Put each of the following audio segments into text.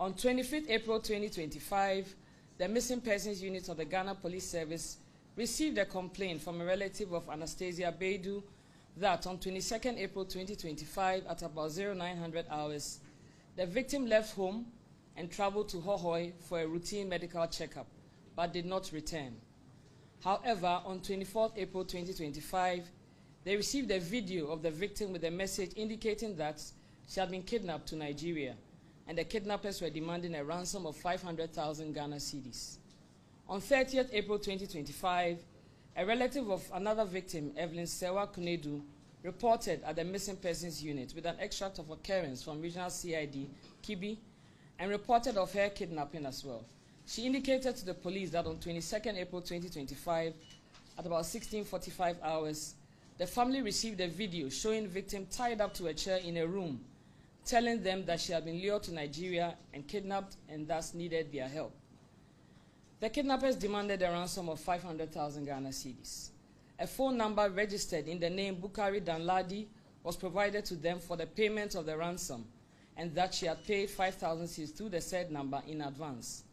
On 25th April 2025, the Missing Persons Unit of the Ghana Police Service received a complaint from a relative of Anastasia Beidu that on 22nd April 2025 at about 0900 hours, the victim left home and traveled to Hohoi for a routine medical checkup, but did not return. However, on 24th April 2025, they received a video of the victim with a message indicating that she had been kidnapped to Nigeria, and the kidnappers were demanding a ransom of 500,000 Ghana cedis. On 30th April 2025, a relative of another victim, Evelyn Sewa Kunedu, reported at the Missing Persons Unit with an extract of occurrence from Regional CID, Kibi, and reported of her kidnapping as well. She indicated to the police that on 22nd April 2025, at about 16:45 hours, the family received a video showing the victim tied up to a chair in a room, telling them that she had been lured to Nigeria and kidnapped and thus needed their help. The kidnappers demanded a ransom of 500,000 Ghana cedis. A phone number registered in the name Bukari Danladi was provided to them for the payment of the ransom, and that she had paid 5,000 cedis through the said number in advance.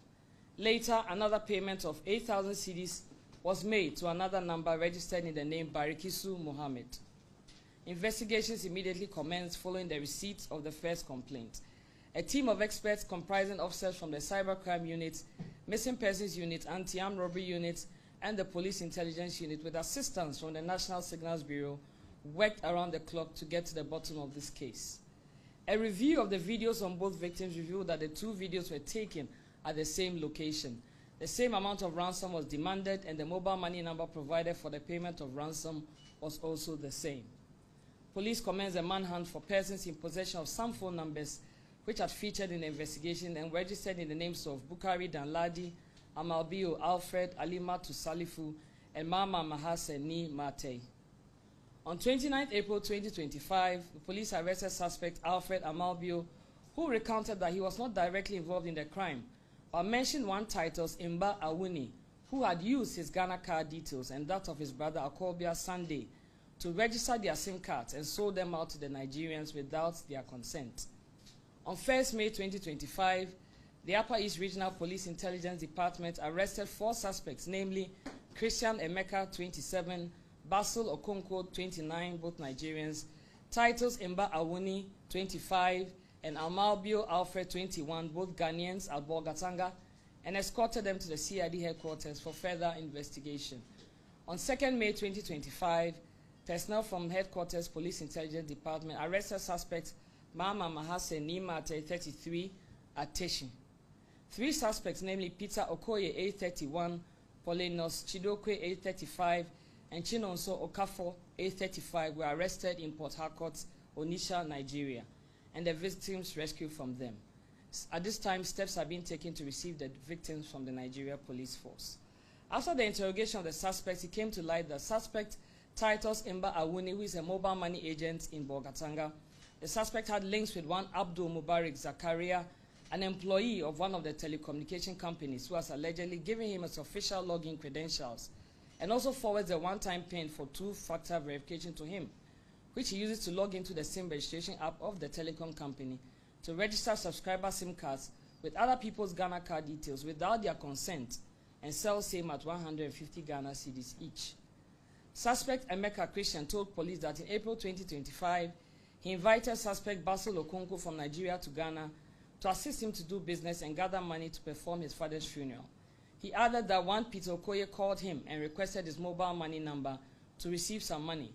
Later, another payment of 8,000 cedis was made to another number registered in the name Barikisu Mohammed. Investigations immediately commenced following the receipt of the first complaint. A team of experts comprising officers from the Cybercrime Unit, Missing Persons Unit, Anti-Armed Robbery Unit, and the Police Intelligence Unit, with assistance from the National Signals Bureau, worked around the clock to get to the bottom of this case. A review of the videos on both victims revealed that the two videos were taken at the same location. The same amount of ransom was demanded, and the mobile money number provided for the payment of ransom was also the same. Police commenced a manhunt for persons in possession of some phone numbers which had featured in the investigation and registered in the names of Bukari Danladi, Amalbio Alfred, Alimatu Salifu, and Mama Mahaseni Mate. On 29th April 2025, the police arrested suspect Alfred Amalbio, who recounted that he was not directly involved in the crime, but mentioned one Titus Imba Awuni, who had used his Ghana card details and that of his brother Akobia Sunday to register their SIM cards and sold them out to the Nigerians without their consent. On 1st May 2025, the Upper East Regional Police Intelligence Department arrested 4 suspects, namely Christian Emeka, 27, Basil Okonkwo, 29, both Nigerians, Titus Imba Awuni, 25, and Amalbio Alfred, 21, both Ghanaians, at Bolgatanga, and escorted them to the CID headquarters for further investigation. On 2nd May 2025, personnel from Headquarters Police Intelligence Department arrested suspects Mama Mahase Nimate, 33, at Teshin. 3 suspects, namely Peter Okoye, age 31, Polinos Chidokwe, age 35, and Chinonso Okafo, age 35, were arrested in Port Harcourt, Onitsha, Nigeria, and the victims rescued from them. At this time, steps are being taken to receive the victims from the Nigeria Police Force. After the interrogation of the suspects, it came to light that suspect Titus Imba Awuni, who is a mobile money agent in Bolgatanga, the suspect had links with one Abdul Mubarak Zakaria, an employee of one of the telecommunication companies, who has allegedly given him his official login credentials, and also forwards a one-time PIN for 2-factor verification to him, which he uses to log into the SIM registration app of the telecom company to register subscriber SIM cards with other people's Ghana card details without their consent and sell same at 150 Ghana cedis each. Suspect Emeka Christian told police that in April 2025, he invited suspect Basil Okonkwo from Nigeria to Ghana to assist him to do business and gather money to perform his father's funeral. He added that one Peter Okoye called him and requested his mobile money number to receive some money.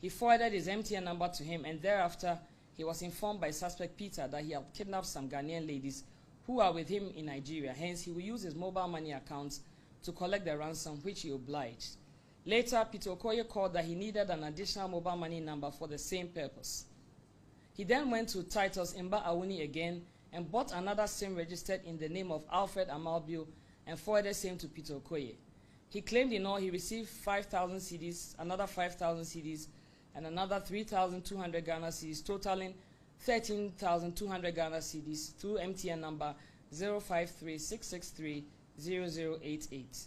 He forwarded his MTN number to him, and thereafter he was informed by suspect Peter that he had kidnapped some Ghanaian ladies who are with him in Nigeria. Hence, he will use his mobile money accounts to collect the ransom, which he obliged. Later, Peter Okoye called that he needed an additional mobile money number for the same purpose. He then went to Titus Imba Awuni again and bought another SIM registered in the name of Alfred Amalbio and forwarded same to Peter Okoye. He claimed in all he received 5,000 cedis, another 5,000 cedis, and another 3,200 Ghana cedis, totaling 13,200 Ghana cedis through MTN number 053-663-0088.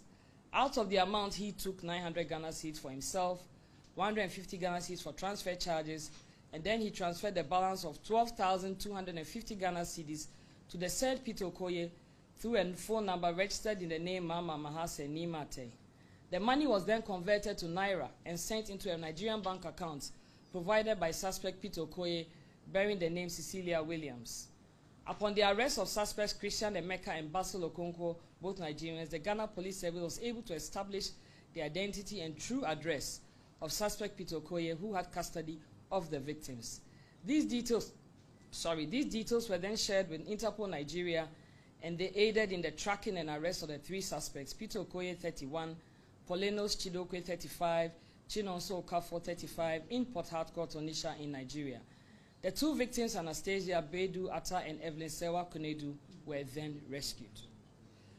Out of the amount, he took 900 Ghana cedis for himself, 150 Ghana cedis for transfer charges, and then he transferred the balance of 12,250 Ghana cedis to the said Peter Okoye through a phone number registered in the name Mama Mahase Nimate. The money was then converted to Naira and sent into a Nigerian bank account provided by suspect Peter Okoye, bearing the name Cecilia Williams. Upon the arrest of suspects Christian Emeka and Basil Okonkwo, both Nigerians, the Ghana Police Service was able to establish the identity and true address of suspect Peter Okoye, who had custody of the victims. These details were then shared with Interpol Nigeria, and they aided in the tracking and arrest of the three suspects, Peter Okoye, 31, Polenos Chidokwe, 35, Chinonso Okafor, 35, in Port Harcourt, Onitsha, in Nigeria. The two victims, Anastasia Bedu Atta and Evelyn Sewa Konedu, were then rescued.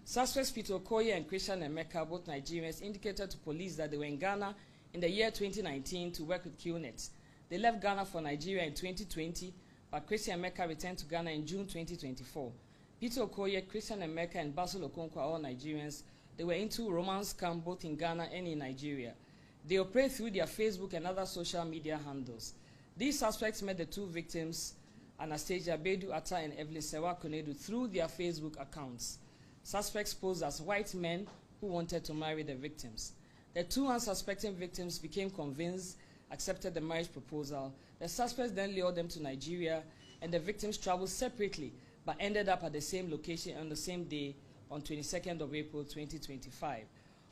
Suspects Peter Okoye and Christian Emeka, both Nigerians, indicated to police that they were in Ghana in the year 2019 to work with QNet. They left Ghana for Nigeria in 2020, but Christian Emeka returned to Ghana in June 2024. Peter Okoye, Christian Emeka, and Basil Okonkwo are all Nigerians. They were into romance scam both in Ghana and in Nigeria. They operate through their Facebook and other social media handles. These suspects met the two victims, Anastasia Bedu Atta and Evelyn Sewa Konedu, through their Facebook accounts. Suspects posed as white men who wanted to marry the victims. The two unsuspecting victims became convinced, accepted the marriage proposal. The suspects then lured them to Nigeria, and the victims traveled separately but ended up at the same location on the same day on 22nd of April 2025.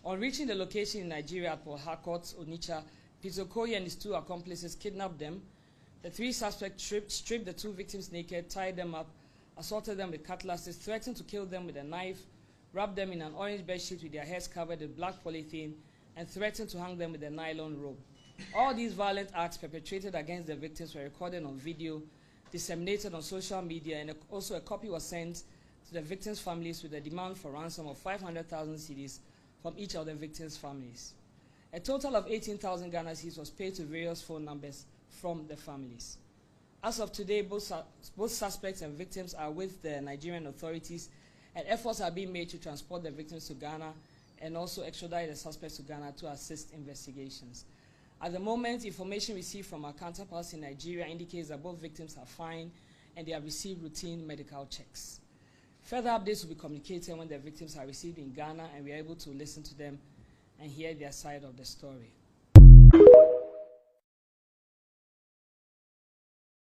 On reaching the location in Nigeria at Port Harcourt, Onitsha, Peter Okoye and his two accomplices kidnapped them. The three suspects stripped the two victims naked, tied them up, assaulted them with cutlasses, threatened to kill them with a knife, wrapped them in an orange bedsheet with their heads covered with black polythene, and threatened to hang them with a nylon rope. All these violent acts perpetrated against the victims were recorded on video, disseminated on social media, and also a copy was sent to the victims' families with a demand for ransom of 500,000 cedis from each of the victims' families. A total of 18,000 Ghana cedis was paid to various phone numbers from the families. As of today, both suspects and victims are with the Nigerian authorities, and efforts are being made to transport the victims to Ghana and also extradite the suspects to Ghana to assist investigations. At the moment, information received from our counterparts in Nigeria indicates that both victims are fine and they have received routine medical checks. Further updates will be communicated when the victims are received in Ghana and we are able to listen to them and hear their side of the story.